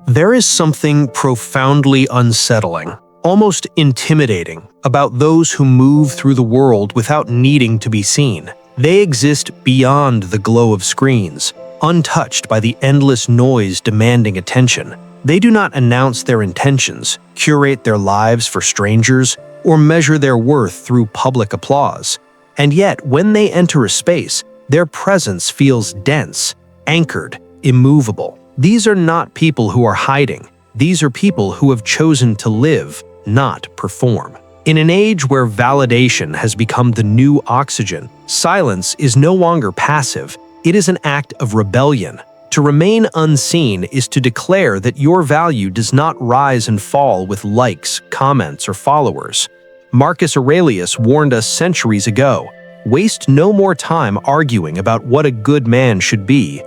There is something profoundly unsettling, almost intimidating, about those who move through the world without needing to be seen. They exist beyond the glow of screens, untouched by the endless noise demanding attention. They do not announce their intentions, curate their lives for strangers, or measure their worth through public applause. And yet, when they enter a space, their presence feels dense, anchored, immovable. These are not people who are hiding. These are people who have chosen to live, not perform. In an age where validation has become the new oxygen, silence is no longer passive. It is an act of rebellion. To remain unseen is to declare that your value does not rise and fall with likes, comments, or followers. Marcus Aurelius warned us centuries ago, "Waste no more time arguing about what a good man should be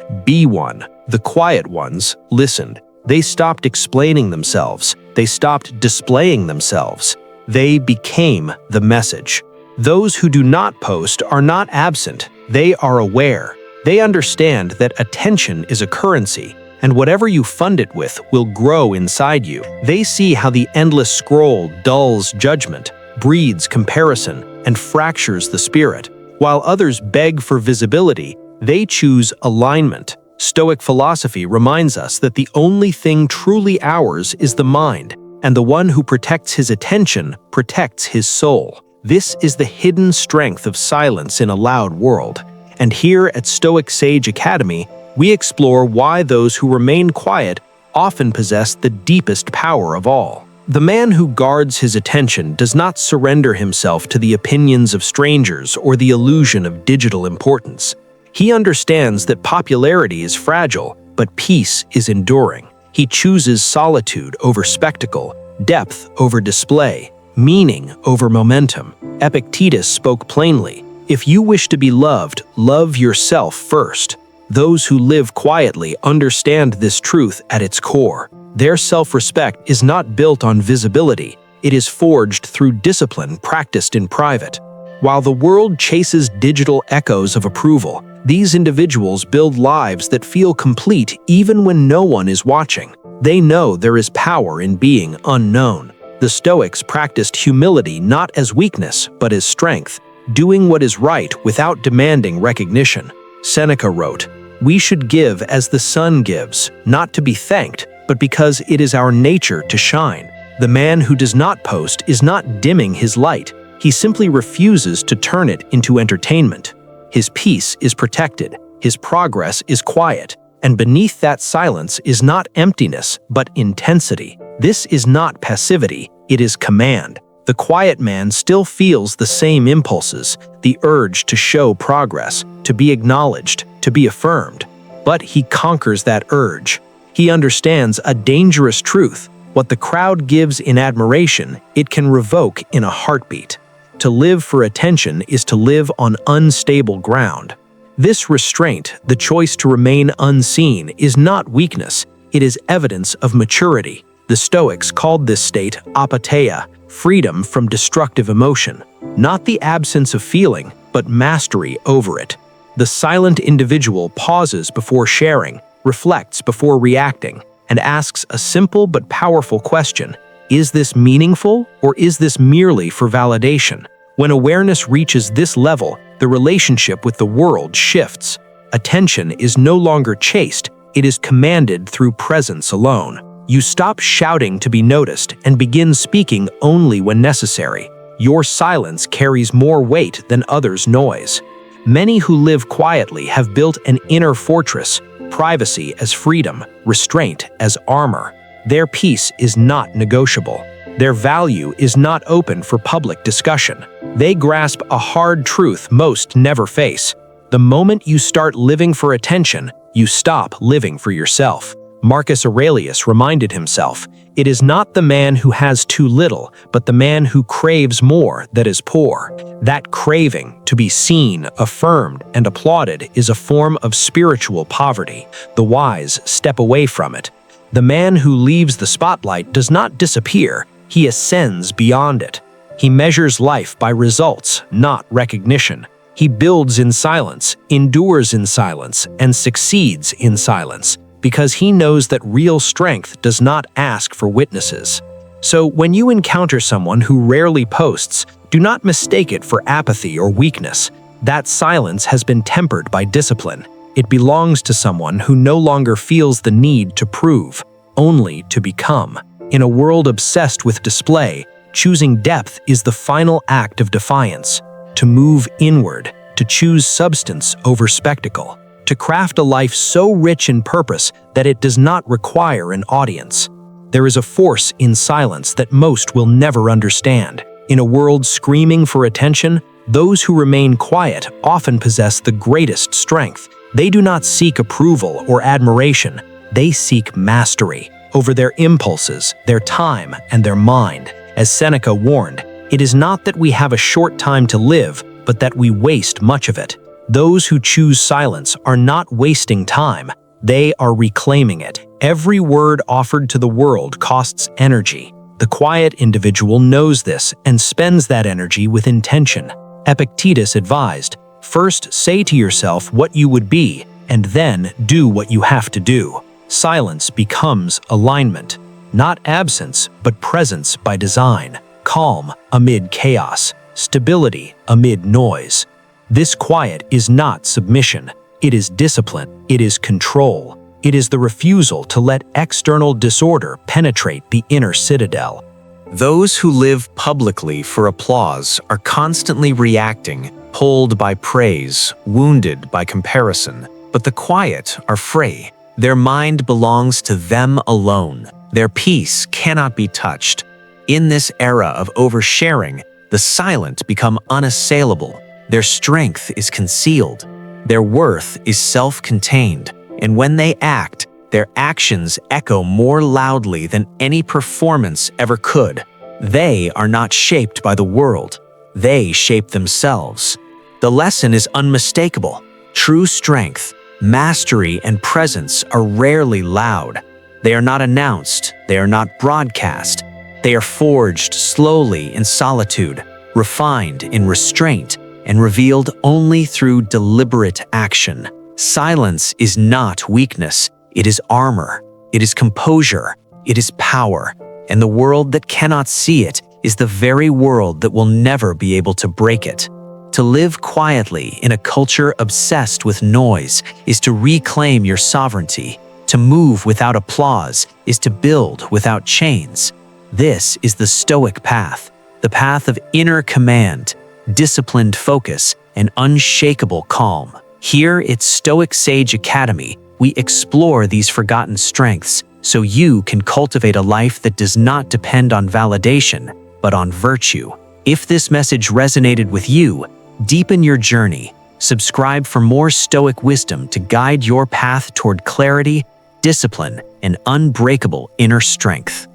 one." The quiet ones listened. They stopped explaining themselves. They stopped displaying themselves. They became the message. Those who do not post are not absent. They are aware. They understand that attention is a currency, and whatever you fund it with will grow inside you. They see how the endless scroll dulls judgment, breeds comparison, and fractures the spirit. While others beg for visibility, they choose alignment. Stoic philosophy reminds us that the only thing truly ours is the mind, and the one who protects his attention protects his soul. This is the hidden strength of silence in a loud world. And here at Stoic Sage Academy, we explore why those who remain quiet often possess the deepest power of all. The man who guards his attention does not surrender himself to the opinions of strangers or the illusion of digital importance. He understands that popularity is fragile, but peace is enduring. He chooses solitude over spectacle, depth over display, meaning over momentum. Epictetus spoke plainly, "If you wish to be loved, love yourself first." Those who live quietly understand this truth at its core. Their self-respect is not built on visibility. It is forged through discipline practiced in private. While the world chases digital echoes of approval, these individuals build lives that feel complete even when no one is watching. They know there is power in being unknown. The Stoics practiced humility not as weakness, but as strength, doing what is right without demanding recognition. Seneca wrote, "We should give as the sun gives, not to be thanked, but because it is our nature to shine." The man who does not post is not dimming his light. He simply refuses to turn it into entertainment. His peace is protected, his progress is quiet, and beneath that silence is not emptiness, but intensity. This is not passivity, it is command. The quiet man still feels the same impulses, the urge to show progress, to be acknowledged, to be affirmed. But he conquers that urge. He understands a dangerous truth. What the crowd gives in admiration, it can revoke in a heartbeat. To live for attention is to live on unstable ground. This restraint, the choice to remain unseen, is not weakness, it is evidence of maturity. The Stoics called this state apatheia, freedom from destructive emotion. Not the absence of feeling, but mastery over it. The silent individual pauses before sharing, reflects before reacting, and asks a simple but powerful question: is this meaningful, or is this merely for validation? When awareness reaches this level, the relationship with the world shifts. Attention is no longer chased, it is commanded through presence alone. You stop shouting to be noticed and begin speaking only when necessary. Your silence carries more weight than others' noise. Many who live quietly have built an inner fortress, privacy as freedom, restraint as armor. Their peace is not negotiable. Their value is not open for public discussion. They grasp a hard truth most never face. The moment you start living for attention, you stop living for yourself. Marcus Aurelius reminded himself, "It is not the man who has too little, but the man who craves more that is poor." That craving to be seen, affirmed, and applauded is a form of spiritual poverty. The wise step away from it. The man who leaves the spotlight does not disappear, he ascends beyond it. He measures life by results, not recognition. He builds in silence, endures in silence, and succeeds in silence. because he knows that real strength does not ask for witnesses. So when you encounter someone who rarely posts, do not mistake it for apathy or weakness. That silence has been tempered by discipline. It belongs to someone who no longer feels the need to prove, only to become. In a world obsessed with display, choosing depth is the final act of defiance. To move inward, to choose substance over spectacle, to craft a life so rich in purpose that it does not require an audience. There is a force in silence that most will never understand. In a world screaming for attention, those who remain quiet often possess the greatest strength. They do not seek approval or admiration. They seek mastery over their impulses, their time, and their mind. As Seneca warned, it is not that we have a short time to live, but that we waste much of it. Those who choose silence are not wasting time. They are reclaiming it. Every word offered to the world costs energy. The quiet individual knows this and spends that energy with intention. Epictetus advised, first say to yourself what you would be, and then do what you have to do. Silence becomes alignment, not absence, but presence by design. Calm amid chaos, stability amid noise. This quiet is not submission. It is discipline. It is control. It is the refusal to let external disorder penetrate the inner citadel. Those who live publicly for applause are constantly reacting, pulled by praise, wounded by comparison. But the quiet are free. Their mind belongs to them alone. Their peace cannot be touched. In this era of oversharing, the silent become unassailable. Their strength is concealed. Their worth is self-contained. And when they act, their actions echo more loudly than any performance ever could. They are not shaped by the world. They shape themselves. The lesson is unmistakable. True strength, mastery, and presence are rarely loud. They are not announced. They are not broadcast. They are forged slowly in solitude, refined in restraint, and revealed only through deliberate action. Silence is not weakness. It is armor. It is composure. It is power. And the world that cannot see it is the very world that will never be able to break it. To live quietly in a culture obsessed with noise is to reclaim your sovereignty. To move without applause is to build without chains. This is the Stoic path, the path of inner command, disciplined focus, and unshakable calm. Here at Stoic Sage Academy, we explore these forgotten strengths so you can cultivate a life that does not depend on validation, but on virtue. If this message resonated with you, deepen your journey. Subscribe for more Stoic wisdom to guide your path toward clarity, discipline, and unbreakable inner strength.